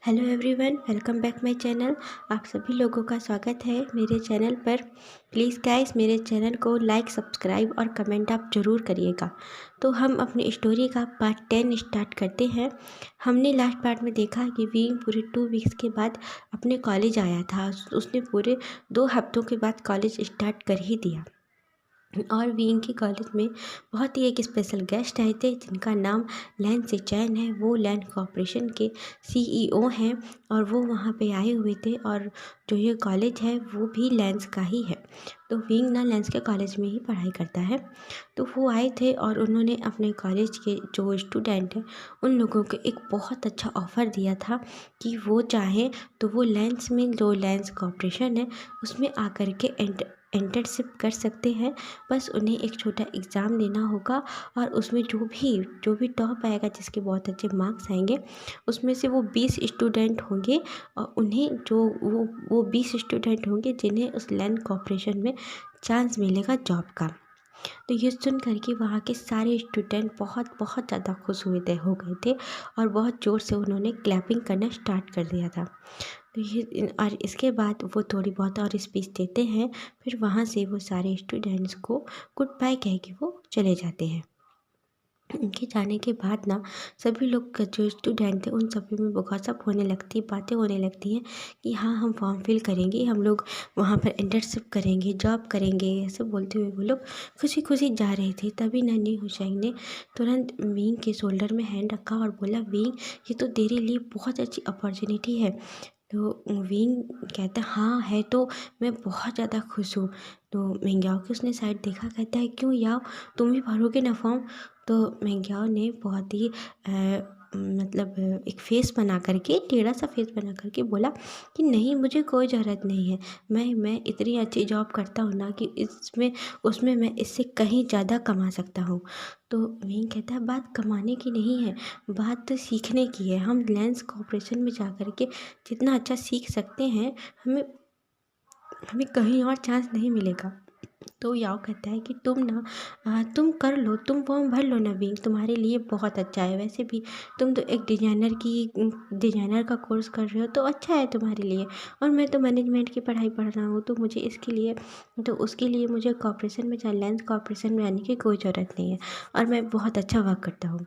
Hello everyone, welcome back my channel. आप सभी लोगों का स्वागत है मेरे चैनल पर। प्लीज़ गाइस, मेरे चैनल को लाइक, सब्सक्राइब और कमेंट आप ज़रूर करिएगा। तो हम अपनी स्टोरी का पार्ट 10 स्टार्ट करते हैं। हमने लास्ट पार्ट में देखा कि विंग पूरे 2 वीक्स के बाद अपने कॉलेज आया था। उसने पूरे 2 हफ्तों के बाद कॉलेज स्टार्ट कर ही दिया। और विंग के कॉलेज में बहुत ही एक स्पेशल गेस्ट आए थे जिनका नाम लैन सेचैन है। वो लैन कॉर्पोरेशन के सीईओ हैं और वो वहाँ पे आए हुए थे। और जो ये कॉलेज है वो भी लैंस का ही है। तो विंग ना लैंस के कॉलेज में ही पढ़ाई करता है। तो वो आए थे और उन्होंने अपने कॉलेज के जो स्टूडेंट हैं उन लोगों को एक बहुत अच्छा ऑफ़र दिया था कि वो चाहें तो वो लैंस में जो लैंस कॉर्पोरेशन है उसमें आकर के इंटर्नशिप कर सकते हैं। बस उन्हें एक छोटा एग्ज़ाम देना होगा और उसमें जो भी टॉप आएगा, जिसके बहुत अच्छे मार्क्स आएंगे, उसमें से वो 20 स्टूडेंट होंगे और उन्हें जो वो 20 स्टूडेंट होंगे जिन्हें उस लैंड कॉर्पोरेशन में चांस मिलेगा जॉब का। तो ये सुन कर के वहाँ के सारे स्टूडेंट बहुत बहुत ज़्यादा खुश हो गए थे और बहुत ज़ोर से उन्होंने क्लैपिंग करना स्टार्ट कर दिया था। तो ये और इसके बाद वो थोड़ी बहुत और स्पीच देते हैं। फिर वहाँ से वो सारे स्टूडेंट्स को गुड बाय कह के वो चले जाते हैं। उनके जाने के बाद ना सभी लोग का जो स्टूडेंट थे उन सभी में गॉसिप होने लगती है, बातें होने लगती हैं कि हाँ, हम फॉर्म फिल करेंगे, हम लोग वहाँ पर इंटर्नशिप करेंगे, जॉब करेंगे। ऐसे बोलते हुए वो लोग खुशी खुशी जा रहे थे। तभी नन्ही हुसैन ने तुरंत विंग के शोल्डर में हैंड रखा और बोला, विंग, ये तो तेरे लिए बहुत अच्छी अपॉर्चुनिटी है। तो विंग कहता, हाँ है तो मैं बहुत ज़्यादा खुश हूँ। तो मिंग्याओ की उसने साइड देखा, कहता है, क्यों याओ, तुम भी भरोगे ना फॉर्म? तो मिंग्याओ ने बहुत ही मतलब एक फ़ेस बना करके, टेढ़ा सा फेस बना करके बोला कि नहीं, मुझे कोई ज़रूरत नहीं है। मैं इतनी अच्छी जॉब करता हूँ ना कि इसमें उसमें मैं इससे कहीं ज़्यादा कमा सकता हूँ। तो विंग कहता है, बात कमाने की नहीं है, बात तो सीखने की है। हम लैंस कॉर्पोरेशन में जा कर के जितना अच्छा सीख सकते हैं, हमें हमें कहीं और चांस नहीं मिलेगा। तो याओ कहता है कि तुम कर लो, तुम फॉर्म भर लो ना विंग, तुम्हारे लिए बहुत अच्छा है। वैसे भी तुम तो एक डिजाइनर का कोर्स कर रहे हो, तो अच्छा है तुम्हारे लिए। और मैं तो मैनेजमेंट की पढ़ाई पढ़ रहा हूँ, तो मुझे उसके लिए मुझे कॉर्पोरेशन में लैंस कॉर्पोरेशन में आने की कोई ज़रूरत नहीं है और मैं बहुत अच्छा वर्क करता हूँ।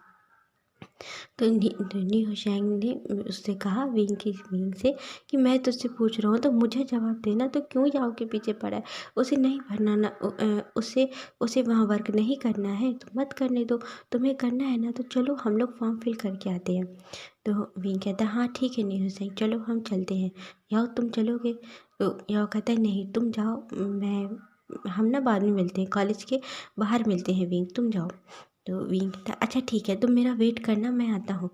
तो नी हुसैन ने उससे कहा, विंग से, कि मैं तुझसे पूछ रहा हूँ तो मुझे जवाब देना, तो क्यों याओ के पीछे पड़ा है? उसे नहीं भरना ना, उसे वहाँ वर्क नहीं करना है तो मत करने दो। तुम्हें करना है ना तो चलो हम लोग फॉर्म फिल करके आते हैं। तो विंग कहता है, हाँ ठीक है नी हुसैन, चलो हम चलते हैं। याओ तुम चलोगे? तो याओ कहता है, नहीं तुम जाओ, हम ना बाद में मिलते हैं, कॉलेज के बाहर मिलते हैं, विंग तुम जाओ। तो विंग कहता, अच्छा ठीक है, तुम मेरा वेट करना, मैं आता हूँ।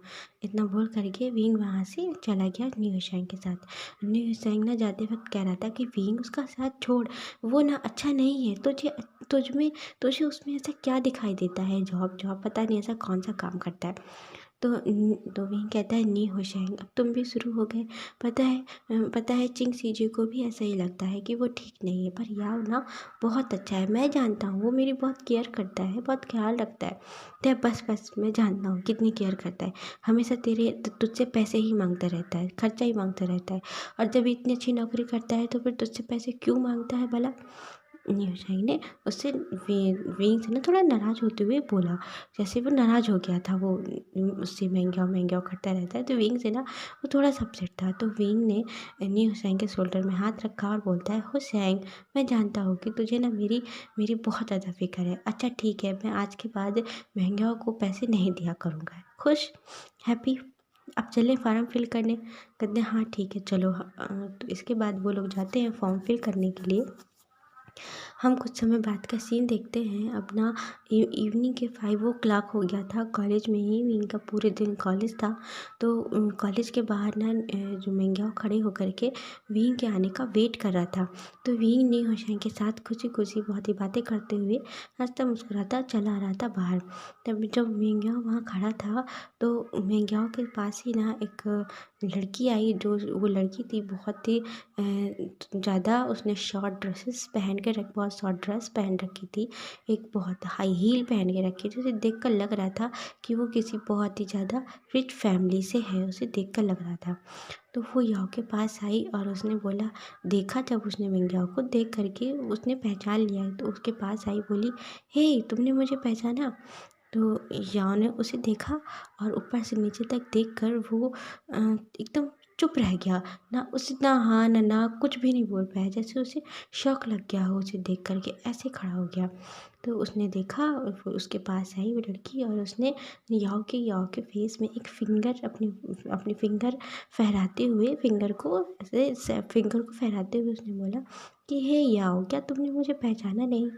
इतना बोल करके विंग वहाँ से चला गया न्यू हुसैन के साथ। न्यू हुसैन ना जाते वक्त कह रहा था कि विंग, उसका साथ छोड़, वो ना अच्छा नहीं है। तुझे उसमें ऐसा क्या दिखाई देता है? जॉब जॉब पता नहीं ऐसा कौन सा काम करता है। तो विंग कहता है, नी हुसैन, अब तुम भी शुरू हो गए। पता है चिंग सीजे को भी ऐसा ही लगता है कि वो ठीक नहीं है, पर याओ ना बहुत अच्छा है, मैं जानता हूँ, वो मेरी बहुत केयर करता है, बहुत ख्याल रखता है। तो बस मैं जानता हूँ कितनी केयर करता है। हमेशा तुझसे पैसे ही मांगता रहता है, खर्चा ही मांगता रहता है। और जब इतनी अच्छी नौकरी करता है तो फिर तुझसे पैसे क्यों मांगता है भला? न्यूशाई ने उससे विंग से ना थोड़ा नाराज़ होते हुए बोला। जैसे वो नाराज़ हो गया था, वो उससे महंगा करता रहता है, तो विंग से ना वो थोड़ा सा अपसेट था। तो विंग ने न्यू हुसैन के शोल्डर में हाथ रखा और बोलता है, हुसैन, मैं जानता हूँ कि तुझे ना मेरी मेरी बहुत ज़्यादा फिक्र है। अच्छा ठीक है, मैं आज के बाद महंगाओं को पैसे नहीं दिया करूँगा। खुश, हैप्पी? अब चलें फॉर्म फिल करने? कहते हैं, हाँ ठीक है चलो। तो इसके बाद वो लोग जाते हैं फॉर्म फिल करने के लिए। हम कुछ समय बाद का सीन देखते हैं। अपना इवनिंग के 5 o'clock हो गया था। कॉलेज में ही इनका पूरे दिन कॉलेज था। तो कॉलेज के बाहर ना जो मिंग्याओ खड़े होकर के विंग के आने का वेट कर रहा था। तो विंग ने हुसैन के साथ खुशी खुशी बहुत ही बातें करते हुए हंसता मुस्कुराता चला आ रहा था बाहर। तब जब मिंग्याओ वहाँ खड़ा था तो मिंग्याओ के पास ही ना एक लड़की आई। जो वो लड़की थी बहुत ही ज़्यादा, उसने शॉर्ट ड्रेसेस पहन एक बहुत शॉर्ट ड्रेस पहन रखी थी, एक बहुत हाई हील पहन के रखी थी। उसे देखकर लग रहा था कि वो किसी बहुत ही ज़्यादा रिच फैमिली से है, उसे देखकर लग रहा था। तो वो याओ के पास आई और उसने बोला, देखा जब उसने मिंग याओ को देख करके उसने पहचान लिया, तो उसके पास आई, बोली, हे तुमने मुझे पहचाना? तो याओ ने उसे देखा और ऊपर से नीचे तक देखकर वो एकदम चुप रह गया। ना उसे ना हाँ ना कुछ भी नहीं बोल पाया, जैसे उसे शॉक लग गया हो उसे देख करके, ऐसे खड़ा हो गया। तो उसने देखा और वो उसके पास आई वो लड़की, और उसने याओ के फेस में एक फिंगर अपनी अपनी फिंगर फहराते हुए फिंगर को उसने बोला कि हे याओ, क्या तुमने मुझे पहचाना नहीं?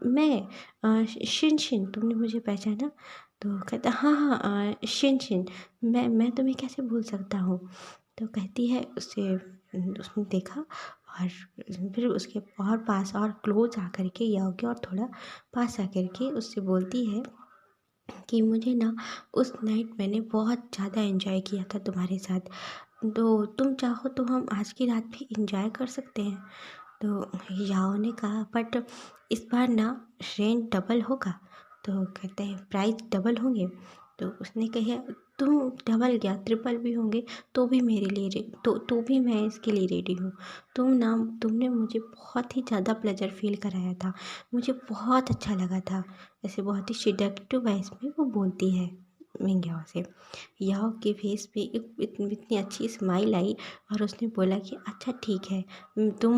मैं शिन शिन, तुमने मुझे पहचाना? तो कहता, हाँ हाँ शिन शिन, मैं तुम्हें कैसे भूल सकता हूँ? तो कहती है, उसने देखा और फिर उसके और पास और क्लोज आकर के याओ के और थोड़ा पास आकर के उससे बोलती है कि मुझे ना उस नाइट मैंने बहुत ज़्यादा एंजॉय किया था तुम्हारे साथ, तो तुम चाहो तो हम आज की रात भी एंजॉय कर सकते हैं। तो याओ ने कहा, बट इस बार ना रेंट डबल होगा। तो कहते हैं, प्राइस डबल होंगे? तो उसने कहा, तुम डबल क्या ट्रिपल भी होंगे तो भी मेरे लिए तो भी मैं इसके लिए रेडी हूँ। तुमने मुझे बहुत ही ज़्यादा प्लेजर फील कराया था, मुझे बहुत अच्छा लगा था। ऐसे बहुत ही सिडक्टिव वॉइस में वो बोलती है मिंग याओ से। याओ के फेस पे इतनी अच्छी स्माइल आई और उसने बोला कि अच्छा ठीक है, तुम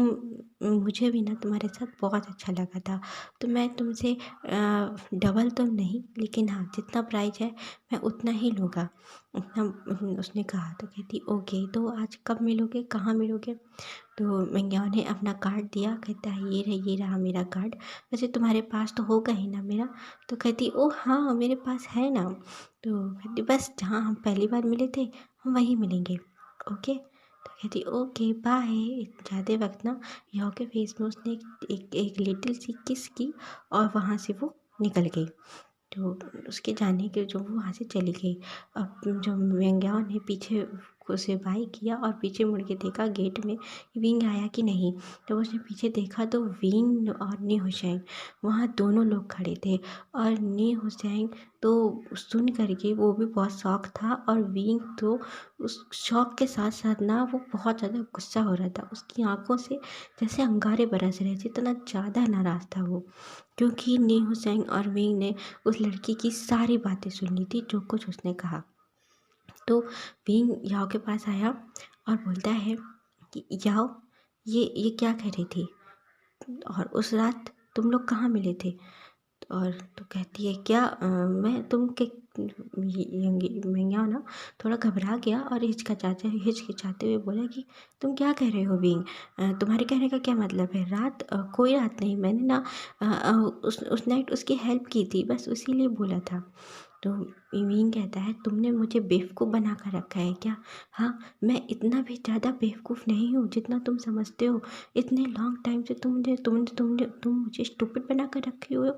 मुझे भी ना तुम्हारे साथ बहुत अच्छा लगा था, तो मैं तुमसे डबल तो नहीं, लेकिन हाँ जितना प्राइस है मैं उतना ही लूँगा, उतना उसने कहा। तो कहती, ओके, तो आज कब मिलोगे, कहाँ मिलोगे? तो मिंग याओ ने अपना कार्ड दिया, कहता है, ये रहा मेरा कार्ड, वैसे तुम्हारे पास तो होगा ही ना मेरा? तो कहती, ओ हाँ मेरे पास है ना। तो कहती, बस जहाँ हम पहली बार मिले थे हम वहीं मिलेंगे, ओके? तो कहती, ओके बाय। ज़्यादा वक्त ना याओ के फेस में उसने एक लिटिल सी किस की और वहाँ से वो निकल गई। तो उसके जाने के जो वो वहाँ से चली गई। अब जो मिंग याओ ने पीछे उसे बाय किया और पीछे मुड़ के देखा गेट में विंग आया कि नहीं। जब उसने पीछे देखा तो विंग और नी हुसैन वहाँ दोनों लोग खड़े थे, और नी हुसैन तो सुन करके वो भी बहुत शॉक था, और विंग तो उस शॉक के साथ साथ ना वो बहुत ज़्यादा गुस्सा हो रहा था, उसकी आंखों से जैसे अंगारे बरस रहे थे, इतना ज़्यादा नाराज़ था वो, क्योंकि नी हुसैन और विंग ने उस लड़की की सारी बातें सुन ली थी, जो कुछ उसने कहा। तो विंग याओ के पास आया और बोलता है कि याओ, ये क्या कह रही थी, और उस रात तुम लोग कहाँ मिले थे? और तो कहती है, क्या मैं तुम के मिंग याओ ना थोड़ा घबरा गया और हिचकिचाते हुए बोला कि तुम क्या कह रहे हो विंग, तुम्हारे कहने का क्या मतलब है? कोई रात नहीं, मैंने ना उस नाइट उसकी हेल्प की थी, बस इसीलिए बोला था। तो विंग कहता है, तुमने मुझे बेवकूफ़ बना कर रखा है क्या? हाँ, मैं इतना भी ज़्यादा बेवकूफ़ नहीं हूँ जितना तुम समझते हो। इतने लॉन्ग टाइम से तुम मुझे स्टूपिड बना कर रखे हुए हो।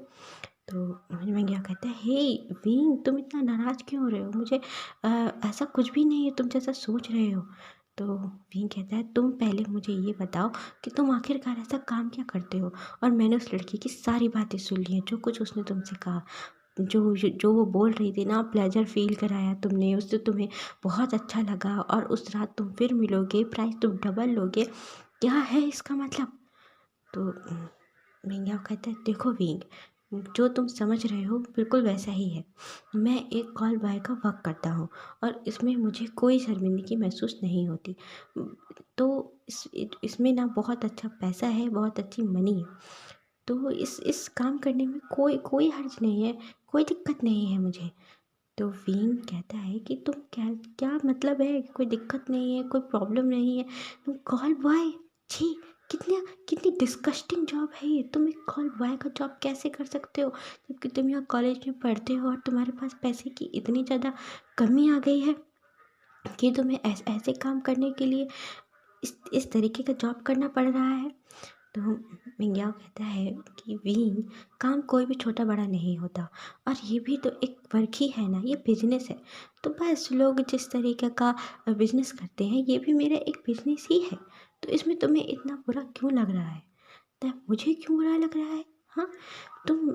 तो मैं क्या कहता है, हे विंग, तुम इतना नाराज़ क्यों हो रहे हो? मुझे ऐसा कुछ भी नहीं है तुम जैसा सोच रहे हो। तो विंग कहता है, तुम पहले मुझे ये बताओ कि तुम आखिरकार ऐसा काम क्या करते हो? और मैंने उस लड़की की सारी बातें सुन ली हैं, जो कुछ उसने तुमसे कहा, जो वो बोल रही थी ना, प्लेजर फील कराया तुमने, उससे तुम्हें बहुत अच्छा लगा, और उस रात तुम फिर मिलोगे, प्राइस तुम डबल लोगे, क्या है इसका मतलब? तो मिंग कहता है, देखो विंग, जो तुम समझ रहे हो बिल्कुल वैसा ही है। मैं एक कॉल बॉय का वर्क करता हूँ और इसमें मुझे कोई शर्मिंदगी महसूस नहीं होती। तो इसमें ना बहुत अच्छा पैसा है, बहुत अच्छी मनी है, तो इस काम करने में कोई कोई हर्ज नहीं है, कोई दिक्कत नहीं है मुझे। तो विंग कहता है कि तुम क्या क्या मतलब है, कोई दिक्कत नहीं है, कोई प्रॉब्लम नहीं है, तुम कॉल बॉय, छी, कितनी कितनी डिस्गस्टिंग जॉब है ये। तुम एक कॉल बॉय का जॉब कैसे कर सकते हो, जबकि तुम यहाँ कॉलेज में पढ़ते हो और तुम्हारे पास पैसे की इतनी ज़्यादा कमी आ गई है कि तुम्हें ऐसे काम करने के लिए इस तरीके का जॉब करना पड़ रहा है। तो मिंग याओ कहता है कि विंग, काम कोई भी छोटा बड़ा नहीं होता, और ये भी तो एक वर्क ही है ना, ये बिजनेस है। तो बस लोग जिस तरीके का बिजनेस करते हैं, ये भी मेरा एक बिजनेस ही है, तो इसमें तुम्हें इतना बुरा क्यों लग रहा है? कहता है मुझे क्यों बुरा लग रहा है? हाँ, तुम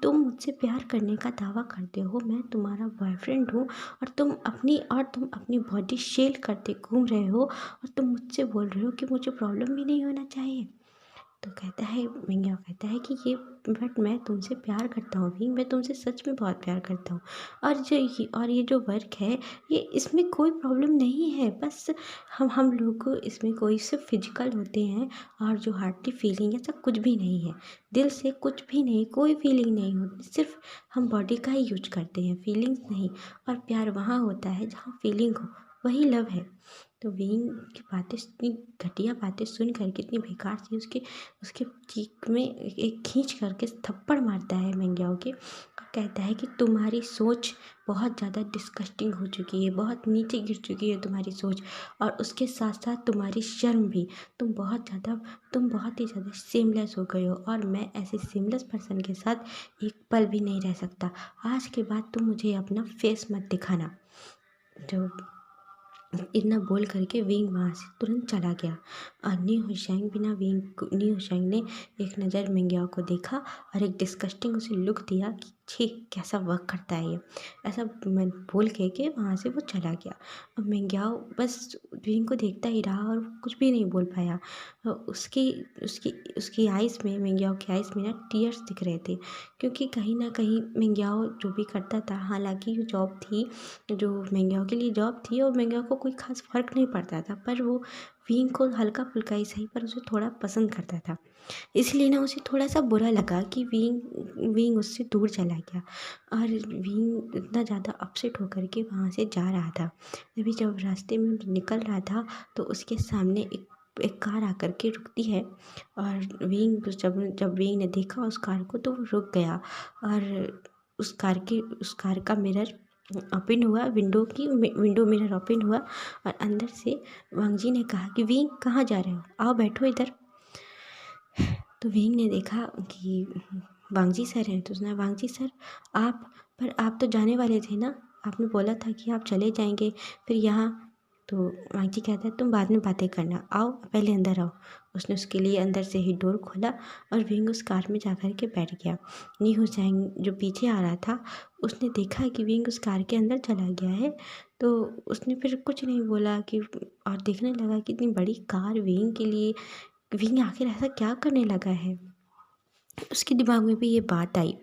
तुम मुझसे प्यार करने का दावा करते हो, मैं तुम्हारा बॉयफ्रेंड हूँ, और तुम अपनी बॉडी शेल करते घूम रहे हो, और तुम मुझसे बोल रहे हो कि मुझे प्रॉब्लम भी नहीं होना चाहिए। तो कहता है, मिंग्याओ कहता है कि ये बट मैं तुमसे प्यार करता हूँ भी, मैं तुमसे सच में बहुत प्यार करता हूँ, और ये जो वर्क है, ये इसमें कोई प्रॉब्लम नहीं है, बस हम लोग को इसमें कोई सिर्फ फिजिकल होते हैं, और जो हार्टली फीलिंग ऐसा कुछ भी नहीं है, दिल से कुछ भी नहीं, कोई फीलिंग नहीं होती, सिर्फ हम बॉडी का ही यूज करते हैं, फीलिंग्स नहीं। और प्यार वहाँ होता है जहाँ फीलिंग हो, वही लव है। तो विंग की बातें, इतनी घटिया बातें सुन कर, कितनी बेकार थी, उसके उसके चीख में एक खींच करके थप्पड़ मारता है मिंग्याओ के, और कहता है कि तुम्हारी सोच बहुत ज़्यादा डिस्कस्टिंग हो चुकी है, बहुत नीचे गिर चुकी है तुम्हारी सोच, और उसके साथ साथ तुम्हारी शर्म भी। तुम बहुत ही ज़्यादा सेमलेस हो गए हो, और मैं ऐसे सेमलेस पर्सन के साथ एक पल भी नहीं रह सकता। आज के बाद तुम मुझे अपना फेस मत दिखाना। जो इतना बोल करके विंग वहाँ से तुरंत चला गया, और नी हुशैंग ने एक नज़र मिंग्याओ को देखा, और एक डिस्कस्टिंग उसे लुक दिया कि छी, कैसा वर्क करता है ये, ऐसा बोल के वहाँ से वो चला गया। और मिंग्याओ बस विंग को देखता ही रहा, और कुछ भी नहीं बोल पाया। उसकी उसकी उसकी आइज़ में, मिंग्याओ की आइज़ में ना टीयर्स दिख रहे थे, क्योंकि कहीं ना कहीं मिंग्याओ जो भी करता था, हालांकि ये जॉब थी, जो मिंग्याओ के लिए जॉब थी, और मिंग्याओ को कोई खास फ़र्क नहीं पड़ता था, पर वो विंग को हल्का फुल्का ही सही, पर उसे थोड़ा पसंद करता था। इसलिए ना उसे थोड़ा सा बुरा लगा कि विंग विंग उससे दूर चला गया, और विंग इतना ज़्यादा अपसेट होकर के वहाँ से जा रहा था। अभी जब रास्ते में निकल रहा था, तो उसके सामने एक कार आकर के रुकती है, और जब विंग ने देखा उस कार को, तो वो रुक गया, और उस कार का मिरर ओपन हुआ, विंडो मिरर ओपन हुआ, और अंदर से वांगजी ने कहा कि विंग कहाँ जा रहे हो, आओ बैठो इधर। तो विंग ने देखा कि वांगजी सर हैं, तो उसने वांगजी सर, आप तो जाने वाले थे ना, आपने बोला था कि आप चले जाएंगे, फिर यहाँ। तो वांगजी कहता है तुम बाद में बातें करना, आओ पहले अंदर आओ। उसने उसके लिए अंदर से ही डोर खोला, और विंग उस कार में जा कर के बैठ गया। नी हुसैन जो पीछे आ रहा था, उसने देखा कि विंग उस कार के अंदर चला गया है, तो उसने फिर कुछ नहीं बोला कि, और देखने लगा कि इतनी बड़ी कार विंग के लिए, विंग आखिर ऐसा क्या करने लगा है। उसके दिमाग में भी ये बात आई,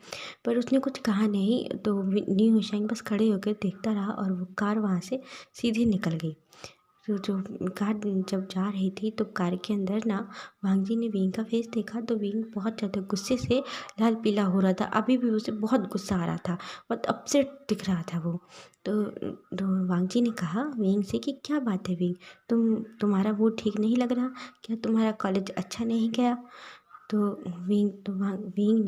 पर उसने कुछ कहा नहीं। तो नी हुसैन बस खड़े होकर देखता रहा, और वो कार वहाँ से सीधे निकल गई। तो जो कार जब जा रही थी, तो कार के अंदर ना वांगजी ने विंग का फेस देखा, तो विंग बहुत ज़्यादा गुस्से से लाल पीला हो रहा था, अभी भी उसे बहुत गुस्सा आ रहा था, बहुत अपसेट दिख रहा था वो। तो वांगजी ने कहा विंग से कि क्या बात है विंग, तुम्हारा मूड ठीक नहीं लग रहा क्या, तुम्हारा कॉलेज अच्छा नहीं गया। तो विंग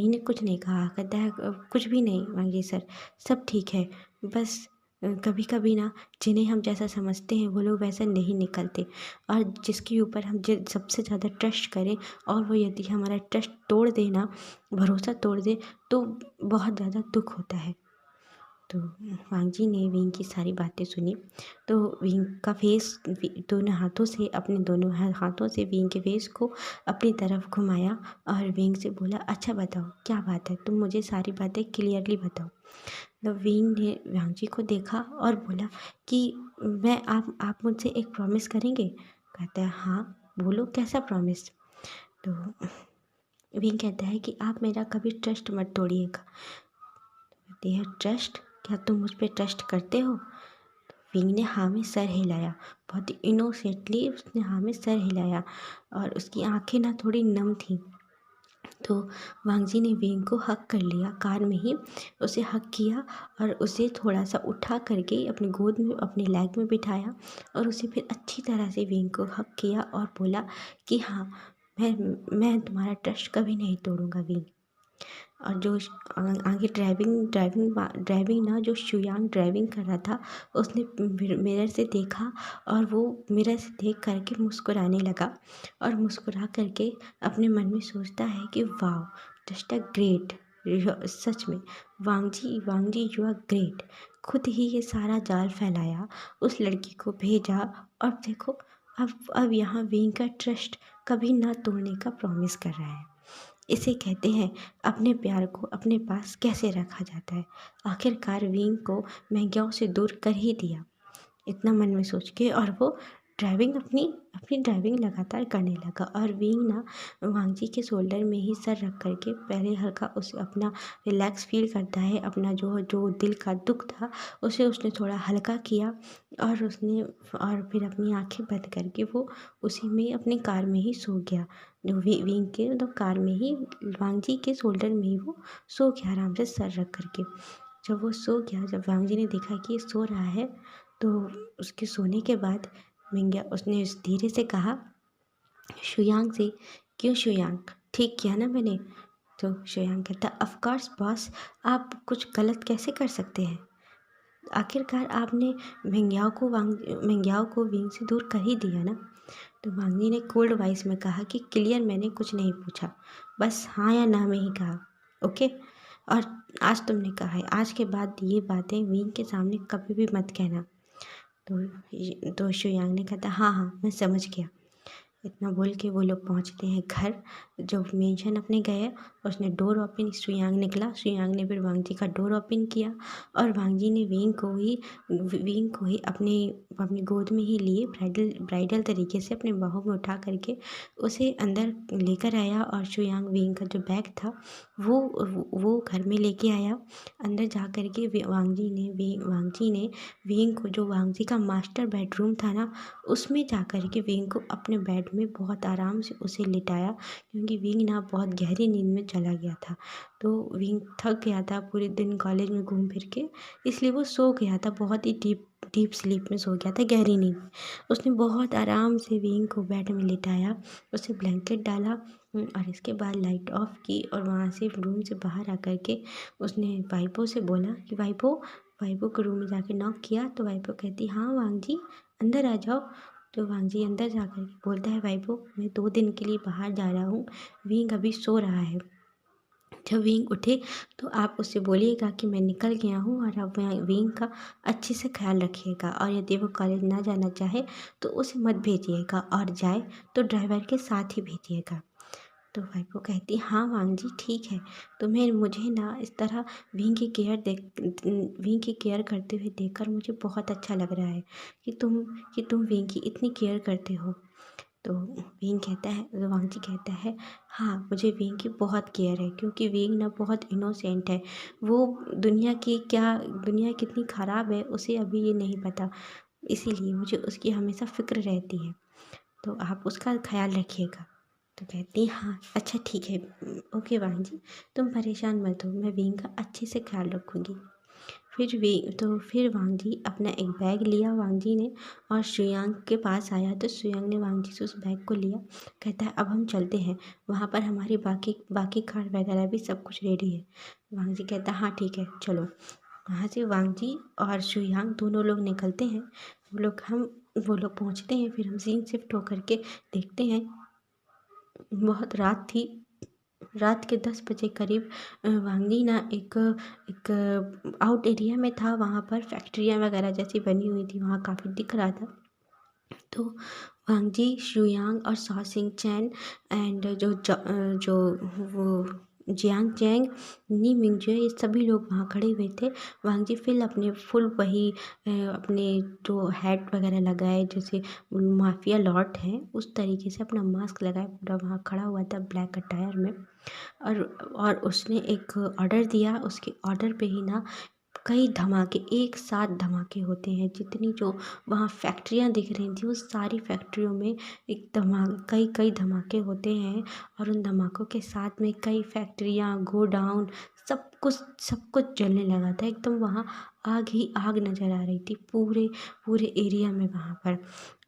ने कुछ नहीं कहा, कहता है कुछ भी नहीं वांगी सर, सब ठीक है, बस कभी कभी ना जिन्हें हम जैसा समझते हैं वो लोग वैसा नहीं निकलते, और जिसके ऊपर हम सबसे ज़्यादा ट्रस्ट करें, और वो यदि हमारा ट्रस्ट तोड़ दे ना, भरोसा तोड़ दे, तो बहुत ज़्यादा दुख होता है। तो वांगजी ने विंग की सारी बातें सुनी, तो विंग का फेस दोनों हाथों से विंग के फेस को अपनी तरफ घुमाया, और विंग से बोला अच्छा बताओ क्या बात है, तुम मुझे सारी बातें क्लियरली बताओ। तो विंग ने वांगजी को देखा और बोला कि आप मुझसे एक प्रॉमिस करेंगे। कहता है हाँ बोलो कैसा प्रॉमिस। तो विंग कहता है कि आप मेरा कभी ट्रस्ट मत तोड़िएगा। कहती है ट्रस्ट, क्या तुम मुझ पर ट्रस्ट करते हो। विंग ने हाँ में सर हिलाया, बहुत ही इनोसेंटली उसने हाँ में सर हिलाया, और उसकी आंखें ना थोड़ी नम थी। तो वांगजी ने विंग को हक कर लिया, कार में ही उसे हक किया, और उसे थोड़ा सा उठा करके अपनी गोद में, अपने लैग में बिठाया, और उसे फिर अच्छी तरह से विंग को हक किया, और बोला कि हाँ मैं तुम्हारा ट्रस्ट कभी नहीं तोड़ूंगा विंग। और जो आगे ड्राइविंग ना, जो शुयांग ड्राइविंग कर रहा था, उसने मिरर से देखा, और वो मिरर से देख करके मुस्कुराने लगा, और मुस्कुरा करके अपने मन में सोचता है कि वाह जस्ट अ ग्रेट, सच में वांगजी यू आर ग्रेट। खुद ही ये सारा जाल फैलाया, उस लड़की को भेजा, और देखो अब यहाँ विंग का ट्रस्ट कभी ना तोड़ने का प्रॉमिस कर रहा है। इसे कहते हैं अपने प्यार को अपने पास कैसे रखा जाता है। आखिरकार विंग को मैंग्याओ से दूर कर ही दिया, इतना मन में सोच के, और वो ड्राइविंग अपनी अपनी ड्राइविंग लगातार करने लगा। और विंग ना वांगजी के शोल्डर में ही सर रख करके पहले हल्का उसे अपना रिलैक्स फील करता है, अपना जो जो दिल का दुख था उसे उसने थोड़ा हल्का किया, और फिर अपनी आंखें बंद करके वो उसी में अपनी कार में ही सो गया। जो विंग के मतलब कार में ही वांगजी के शोल्डर में ही वो सो गया आराम से सर रख करके। जब वो सो गया, जब वांगजी ने देखा कि ये सो रहा है, तो उसके सोने के बाद मिंग्या उसने धीरे से कहा शुयांग से, क्यों शुयांग, ठीक किया ना मैंने? तो शुयांग कहता, ऑफ कोर्स बॉस, आप कुछ गलत कैसे कर सकते हैं? आखिरकार आपने मिंग्याओ को विंग से दूर कर ही दिया ना। तो वांगजी ने कोल्ड वॉइस में कहा कि क्लियर, मैंने कुछ नहीं पूछा, बस हाँ या ना में ही कहा, ओके। और आज तुमने कहा है, आज के बाद ये बातें विंग के सामने कभी भी मत कहना। तो शुयांग ने कहा, हाँ हाँ मैं समझ गया। इतना बोल के वो लोग पहुंचते हैं घर। जब मेंशन अपने गए, उसने डोर ओपन, शुयांग निकला, शुयांग ने फिर वांगजी का डोर ओपन किया, और वांगजी ने विंग को ही अपने अपनी गोद में ही लिए, ब्राइडल तरीके से अपने बाहों में उठा करके उसे अंदर लेकर आया। और शुयांग विंग का जो बैग था वो घर में लेके आया। अंदर जा करके वांगजी ने विंग को, जो वांगजी का मास्टर बेडरूम था ना, उसमें जा कर के विंग को अपने बेड में बहुत आराम से उसे लिटाया, क्योंकि विंग ना बहुत गहरी नींद में चला गया था। तो विंग थक गया था पूरे दिन कॉलेज में घूम फिर के, इसलिए वो सो गया था, बहुत ही डीप स्लीप में सो गया था, गहरी नींद में। उसने बहुत आराम से विंग को बेड में लिटाया, उसे ब्लैंकेट डाला, और इसके बाद लाइट ऑफ की, और वहाँ से रूम से बाहर आकर के उसने वाइपो से बोला कि वाइपो के रूम में जाके नॉक किया। तो वाइपो कहती, हाँ वांगजी अंदर आ जाओ। तो वांगजी अंदर जा कर के बोलता है, वाइपो मैं 2 दिन के लिए बाहर जा रहा हूँ, विंग अभी सो रहा है। जब विंग उठे तो आप उससे बोलिएगा कि मैं निकल गया हूँ, और आप विंग का अच्छे से ख्याल रखिएगा, और यदि वो कॉलेज ना जाना चाहे तो उसे मत भेजिएगा, और जाए तो ड्राइवर के साथ ही भेजिएगा। तो वाइपो कहती, हाँ वांगजी ठीक है, मुझे ना इस तरह विंग की केयर करते हुए देखकर मुझे बहुत अच्छा लग रहा है कि तुम विंग की इतनी केयर करते हो। तो वांगजी कहता है, हाँ मुझे विंग की बहुत केयर है, क्योंकि विंग ना बहुत इनोसेंट है। वो दुनिया कितनी ख़राब है उसे अभी ये नहीं पता, इसीलिए मुझे उसकी हमेशा फ़िक्र रहती है, तो आप उसका ख्याल रखिएगा। तो कहती, हाँ अच्छा ठीक है, ओके वांगजी, तुम परेशान मत हो, मैं विंग का अच्छे से ख्याल रखूँगी। फिर वांगजी अपना एक बैग लिया वांगजी ने, और शुयांग के पास आया। तो शुयांग ने वांगजी से उस बैग को लिया, कहता है अब हम चलते हैं, वहाँ पर हमारी बाकी कार वगैरह भी सब कुछ रेडी है। वांगजी कहता है, हाँ ठीक है चलो। वहाँ से वांगजी और शुयांग दोनों लोग निकलते हैं। वो लोग पहुँचते हैं, फिर हम सीन शिफ्ट होकर के देखते हैं, बहुत रात थी। रात के 10 बजे करीब वांगजी ना एक आउट एरिया में था, वहाँ पर फैक्ट्रियाँ वगैरह जैसी बनी हुई थी, वहाँ काफ़ी दिख रहा था। तो वांगजी, शुयांग और सॉ सिंग चैन एंड जो वो जियांग चैंग, नी मिंगजुए, ये सभी लोग वहाँ खड़े हुए थे। वांगजी फुल वही अपने जो हैट वगैरह लगाए, जैसे माफिया लॉर्ड हैं उस तरीके से अपना मास्क लगाए, पूरा वहाँ खड़ा हुआ था ब्लैक अटायर में। और उसने एक ऑर्डर दिया, उसके ऑर्डर पे ही ना कई धमाके, एक साथ धमाके होते हैं। जितनी जो वहाँ फैक्ट्रियाँ दिख रही थी, उस सारी फैक्ट्रियों में कई धमाके होते हैं, और उन धमाकों के साथ में कई फैक्ट्रियाँ, गोडाउन, सब कुछ जलने लगा था एकदम। वहाँ आग ही आग नज़र आ रही थी पूरे पूरे एरिया में वहाँ पर।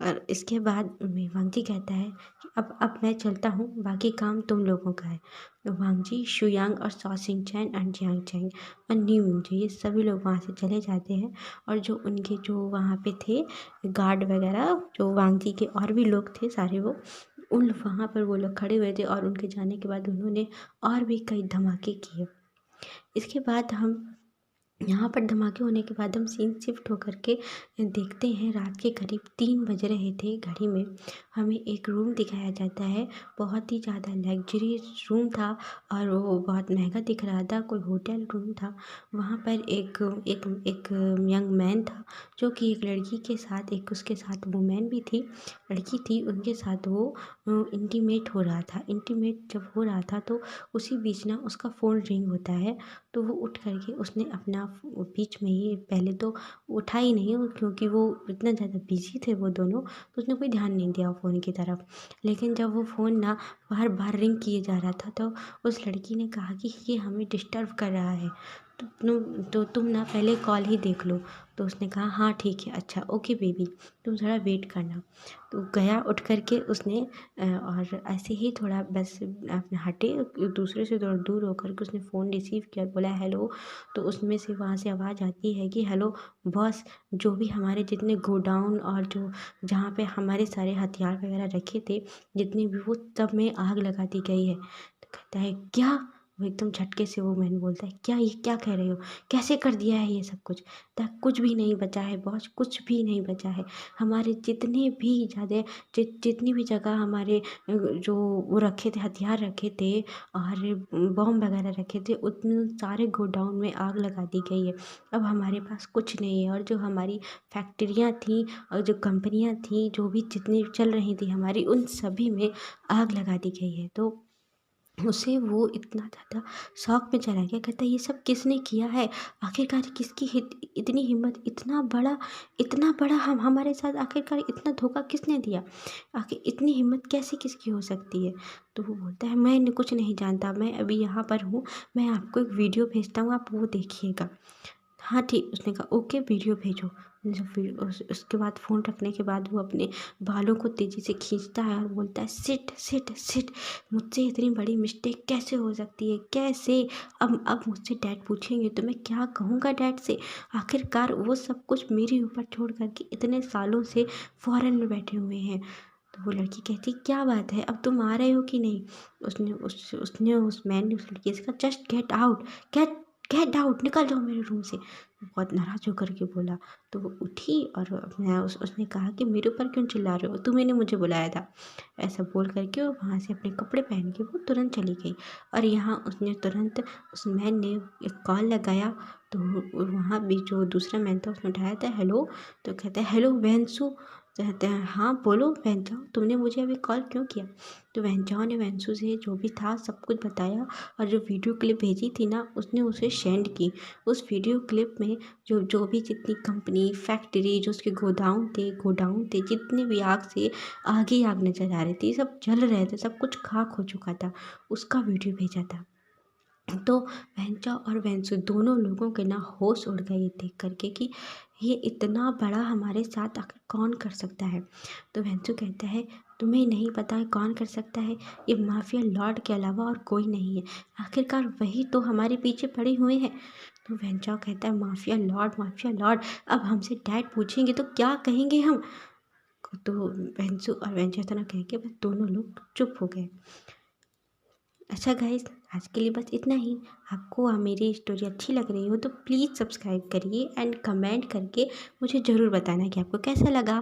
और इसके बाद वांगजी कहता है कि अब मैं चलता हूँ, बाकी काम तुम लोगों का है। तो वांगजी, शुयांग और Saw Sing Chan and Jiang Chang और न्यू मिंगजे, ये सभी लोग वहाँ से चले जाते हैं। और जो वहाँ पे थे गार्ड वगैरह, जो वांगजी के और भी लोग थे सारे, वहाँ पर वो लोग खड़े हुए थे, और उनके जाने के बाद उन्होंने और भी कई धमाके किए। इसके बाद हम यहाँ पर धमाके होने के बाद हम सीन शिफ्ट होकर के देखते हैं, रात के करीब 3 बज रहे थे घड़ी में। हमें एक रूम दिखाया जाता है, बहुत ही ज़्यादा लग्जरियस रूम था और वो बहुत महंगा दिख रहा था, कोई होटल रूम था। वहाँ पर एक एक एक यंग मैन था जो कि एक लड़की के साथ, एक उसके साथ वुमेन भी थी, लड़की थी, उनके साथ वो इंटीमेट हो रहा था। इंटीमेट जब हो रहा था तो उसी बीच ना उसका फ़ोन रिंग होता है। तो वो उठ कर के उसने अपना बीच में ही, पहले तो उठा ही नहीं क्योंकि वो इतना ज़्यादा बिजी थे वो दोनों, तो उसने कोई ध्यान नहीं दिया फ़ोन की तरफ। लेकिन जब वो फ़ोन ना बार बार रिंग किए जा रहा था तो उस लड़की ने कहा कि ये हमें डिस्टर्ब कर रहा है, तो तुम ना पहले कॉल ही देख लो। तो उसने कहा हाँ ठीक है, अच्छा ओके बेबी, तुम थोड़ा वेट करना। तो गया उठ कर के उसने और ऐसे ही थोड़ा बस अपने हटे, दूसरे से थोड़ा दूर होकर के उसने फ़ोन रिसीव किया और बोला हेलो। तो उसमें से वहाँ से आवाज़ आती है कि हेलो बॉस, जो भी हमारे जितने गोडाउन और जो जहाँ पे हमारे सारे हथियार वगैरह रखे थे, जितने भी, वो सब में आग लगा दी गई है। तो कहता है क्या? वो एकदम झटके से वो मैन बोलता है क्या, ये क्या कह रहे हो, कैसे कर दिया है ये सब कुछ? तक कुछ भी नहीं बचा है बॉस, कुछ भी नहीं बचा है। हमारे जितने भी ज़्यादा जितनी भी जगह हमारे जो वो रखे थे, हथियार रखे थे और बॉम्ब वगैरह रखे थे, उतने सारे गोडाउन में आग लगा दी गई है। अब हमारे पास कुछ नहीं है और जो हमारी फैक्ट्रियाँ थी और जो कंपनियाँ थी, जो भी जितनी चल रही थी हमारी, उन सभी में आग लगा दी गई है। तो उसे वो इतना ज़्यादा शॉक में चला गया, कहता है ये सब किसने किया है? आखिरकार किसकी इतनी हिम्मत, इतना बड़ा हम हमारे साथ आखिरकार इतना धोखा किसने दिया? आखिर इतनी हिम्मत कैसे किसकी हो सकती है? तो वो बोलता है मैं कुछ नहीं जानता, मैं अभी यहाँ पर हूँ, मैं आपको एक वीडियो भेजता हूँ, आप वो देखिएगा। हाँ ठीक, उसने कहा ओके वीडियो भेजो। जब फिर उसके बाद फ़ोन रखने के बाद वो अपने बालों को तेज़ी से खींचता है और बोलता है सिट सिट सिट, मुझसे इतनी बड़ी मिस्टेक कैसे हो सकती है, कैसे? अब मुझसे डैड पूछेंगे तो मैं क्या कहूँगा डैड से? आखिरकार वो सब कुछ मेरे ऊपर छोड़ कर के इतने सालों से फ़ॉरेन में बैठे हुए हैं। तो वो लड़की कहती क्या बात है, अब तुम आ रहे हो कि नहीं? उसने उस मैन ने उस लड़की से कहा just get out, get get out, निकल जाओ मेरे रूम से। बहुत नाराज़ होकर के बोला। तो वो उठी और उसने कहा कि मेरे ऊपर क्यों चिल्ला रहे हो, तुम्ही ने मुझे बुलाया था। ऐसा बोल करके वो वहाँ से अपने कपड़े पहन के वो तुरंत चली गई। और यहाँ उसने तुरंत, उस मैन ने एक कॉल लगाया। तो वहाँ भी जो दूसरा मैन था उसने उठाया था हेलो। तो कहता है हेलो वेंसु। कहते हैं हाँ बोलो वेंचाओ, तुमने मुझे अभी कॉल क्यों किया? तो वेंचाओ ने वेंसु से जो भी था सब कुछ बताया और जो वीडियो क्लिप भेजी थी ना, उसने उसे सेंड की। उस वीडियो क्लिप में जो जो भी जितनी कंपनी, फैक्ट्री, जो उसके गोडाउन थे, जितने भी आग से आग ही आग नज़र आ रही थी, सब जल रहे थे, सब कुछ खाक हो चुका था, उसका वीडियो भेजा था। तो वेंचा और वेंसु दोनों लोगों के ना होश उड़ गए ये देख करके कि ये इतना बड़ा हमारे साथ आखिर कौन कर सकता है। तो वेंसु कहता है तुम्हें नहीं पता है कौन कर सकता है? ये माफिया लॉर्ड के अलावा और कोई नहीं है, आखिरकार वही तो हमारे पीछे पड़े हुए हैं। तो वेंचाओ कहता है माफिया लॉर्ड, माफिया लॉर्ड, अब हमसे डैड पूछेंगे तो क्या कहेंगे हम? तो वेंसु और वेंचा तो ना कह के बस दोनों लोग चुप हो गए। अच्छा गाइस, आज के लिए बस इतना ही। आपको मेरी स्टोरी अच्छी लग रही हो तो प्लीज़ सब्सक्राइब करिए एंड कमेंट करके मुझे ज़रूर बताना कि आपको कैसा लगा।